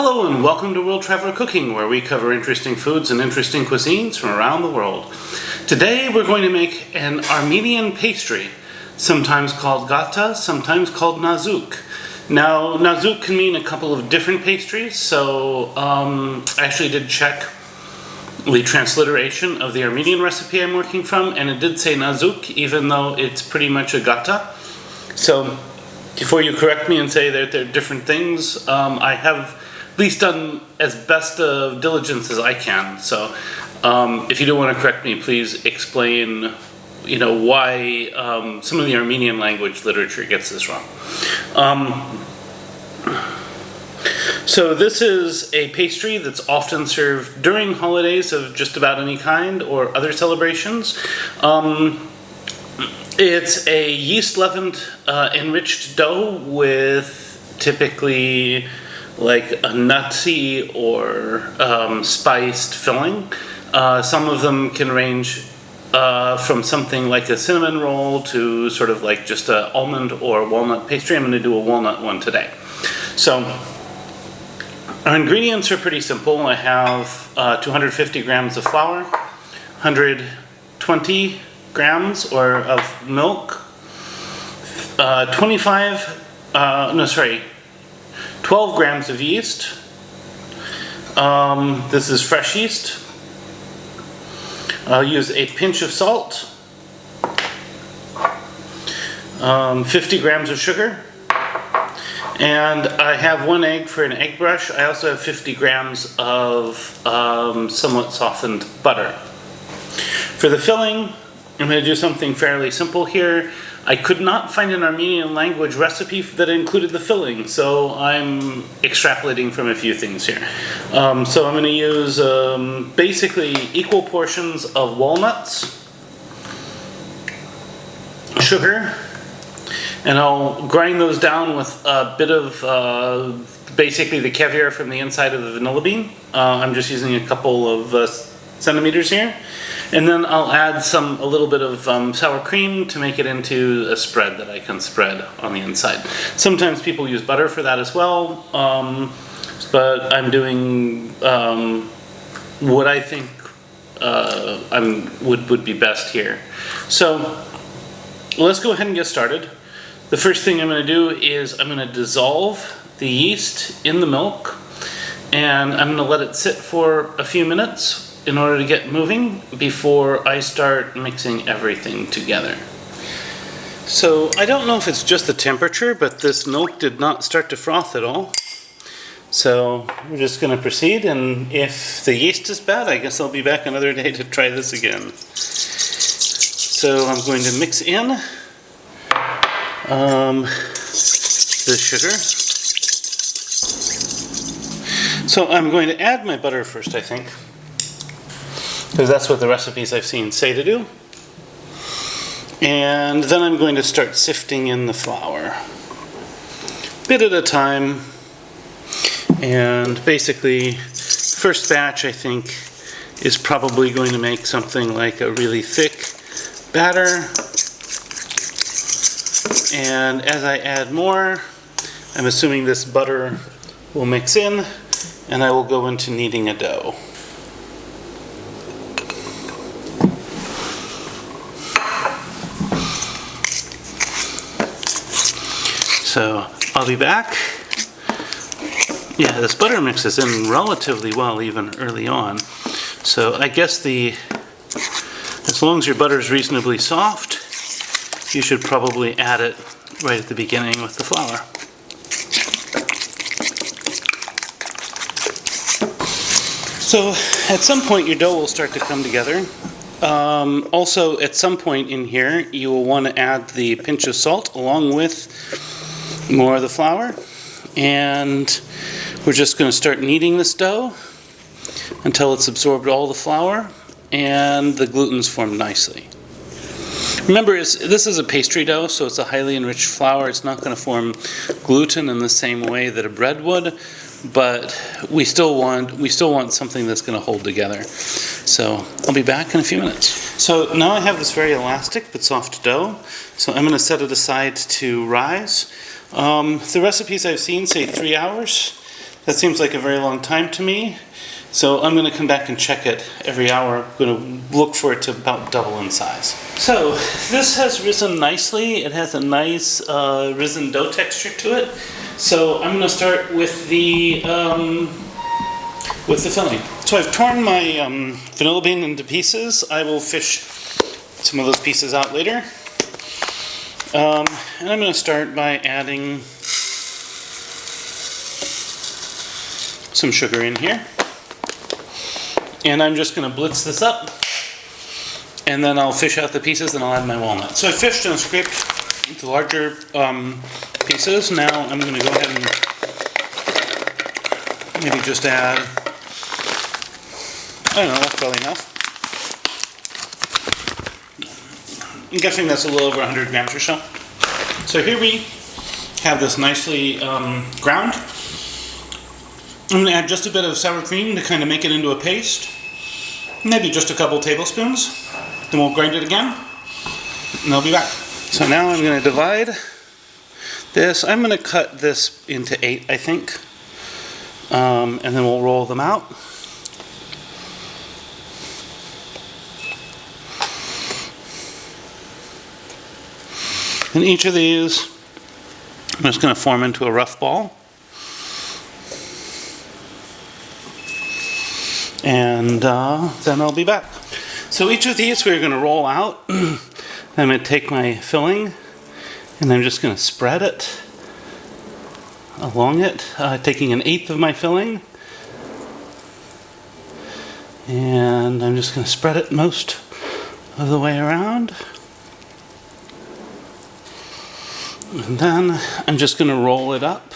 Hello and welcome to World Traveler Cooking, where we cover interesting foods and interesting cuisines from around the world. Today we're going to make an Armenian pastry, sometimes called Gata, sometimes called Nazook. Now, Nazook can mean a couple of different pastries, so I actually did check the transliteration of the Armenian recipe I'm working from, and it did say Nazook, even though it's pretty much a Gata. So, before you correct me and say that they're different things, I have at least done as best of diligence as I can. So, if you do want to correct me, please explain, why some of the Armenian language literature gets this wrong. So this is a pastry that's often served during holidays of just about any kind or other celebrations. It's a yeast leavened enriched dough with typically like a nutty or spiced filling. Some of them can range from something like a cinnamon roll to sort of like just an almond or walnut pastry. I'm going to do a walnut one today. So our ingredients are pretty simple. I have 250 grams of flour, 120 grams of milk, 12 grams of yeast. This is fresh yeast. I'll use a pinch of salt, 50 grams of sugar, and I have 1 egg for an egg brush. I also have 50 grams of somewhat softened butter. For the filling, I'm going to do something fairly simple here. I could not find an Armenian language recipe that included the filling, so I'm extrapolating from a few things here. So I'm going to use basically equal portions of walnuts, sugar, and I'll grind those down with a bit of basically the caviar from the inside of the vanilla bean. I'm just using a couple of centimeters here. And then I'll add a little bit of sour cream to make it into a spread that I can spread on the inside. Sometimes people use butter for that as well, but I'm doing what I think would be best here. So let's go ahead and get started. The first thing I'm going to do is I'm going to dissolve the yeast in the milk, and I'm going to let it sit for a few minutes in order to get moving before I start mixing everything together. So I don't know if it's just the temperature, but this milk did not start to froth at all. So we're just going to proceed, and if the yeast is bad, I guess I'll be back another day to try this again. So I'm going to mix in the sugar. So I'm going to add my butter first, I think, because that's what the recipes I've seen say to do. And then I'm going to start sifting in the flour, bit at a time. And basically, first batch I think is probably going to make something like a really thick batter. And as I add more, I'm assuming this butter will mix in, and I will go into kneading a dough. So I'll be back. Yeah, this butter mixes in relatively well even early on. So I guess as long as your butter is reasonably soft, you should probably add it right at the beginning with the flour. So at some point your dough will start to come together. Also at some point in here you will want to add the pinch of salt along with more of the flour, and we're just going to start kneading this dough until it's absorbed all the flour and the gluten's formed nicely. Remember, this is a pastry dough, so it's a highly enriched flour. It's not going to form gluten in the same way that a bread would, but we still want something that's going to hold together. So I'll be back in a few minutes. So now I have this very elastic but soft dough, so I'm going to set it aside to rise. The recipes I've seen say 3 hours. That seems like a very long time to me. So I'm going to come back and check it every hour. I'm going to look for it to about double in size. So this has risen nicely. It has a nice risen dough texture to it. So I'm going to start with the filling. So I've torn my vanilla bean into pieces. I will fish some of those pieces out later. And I'm going to start by adding some sugar in here. And I'm just going to blitz this up. And then I'll fish out the pieces and I'll add my walnut. So I fished and scraped the larger pieces. Now I'm going to go ahead and maybe just add, I don't know, that's probably enough. I'm guessing that's a little over 100 grams or so. So here we have this nicely ground. I'm going to add just a bit of sour cream to kind of make it into a paste. Maybe just a couple tablespoons. Then we'll grind it again. And I'll be back. So now I'm going to divide this. I'm going to cut this into 8, I think. And then we'll roll them out. And each of these, I'm just going to form into a rough ball. And then I'll be back. So each of these we're going to roll out. I'm going to take my filling and I'm just going to spread it along it, taking 1/8 of my filling. And I'm just going to spread it most of the way around. And then I'm just going to roll it up.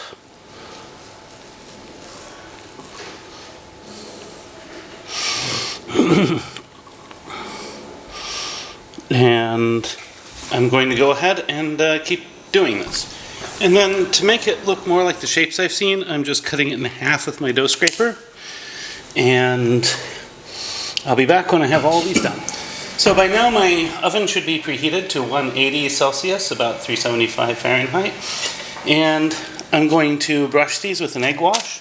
And I'm going to go ahead and keep doing this. And then to make it look more like the shapes I've seen, I'm just cutting it in half with my dough scraper. And I'll be back when I have all these done. So by now my oven should be preheated to 180 Celsius, about 375 Fahrenheit. And I'm going to brush these with an egg wash.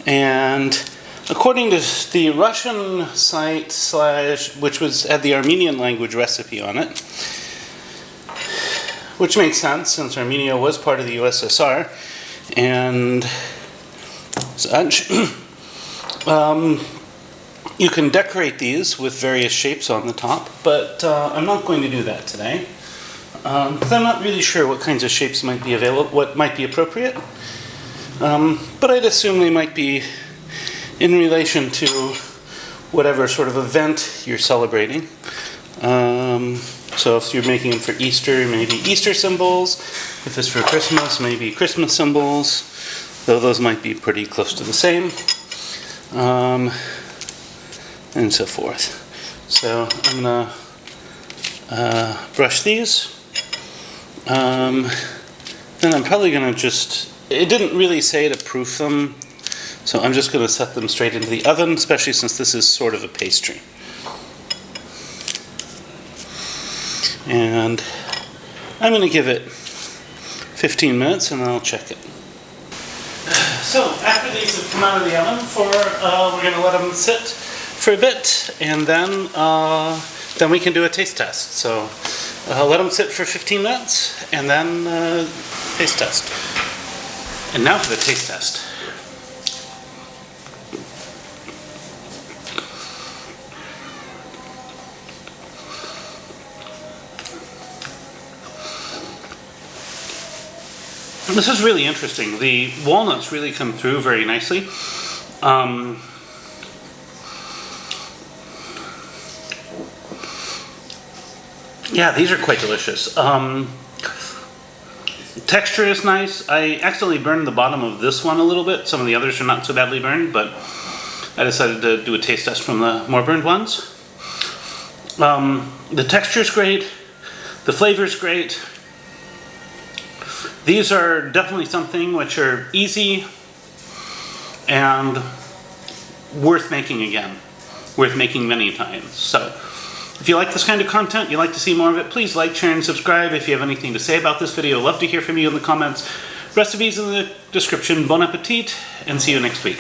And according to the Russian site which had the Armenian language recipe on it, which makes sense since Armenia was part of the USSR and such, you can decorate these with various shapes on the top, but I'm not going to do that today because I'm not really sure what kinds of shapes might be available, what might be appropriate, but I'd assume they might be in relation to whatever sort of event you're celebrating. So if you're making them for Easter, maybe Easter symbols. If it's for Christmas, maybe Christmas symbols, though those might be pretty close to the same, and so forth. So I'm going to brush these. Then I'm probably going to it didn't really say to proof them, so I'm just going to set them straight into the oven, especially since this is sort of a pastry. And I'm going to give it 15 minutes and then I'll check it. So after these have come out of the oven, we're going to let them sit for a bit, and then we can do a taste test. So let them sit for 15 minutes and then taste test. And now for the taste test. This is really interesting. The walnuts really come through very nicely. Yeah, these are quite delicious. Texture is nice. I accidentally burned the bottom of this one a little bit. Some of the others are not so badly burned, but I decided to do a taste test from the more burned ones. The texture is great. The flavor is great. These are definitely something which are easy and worth making again. Worth making many times. So, if you like this kind of content, you'd like to see more of it, please like, share, and subscribe. If you have anything to say about this video, I'd love to hear from you in the comments. Recipes in the description. Bon appetit, and see you next week.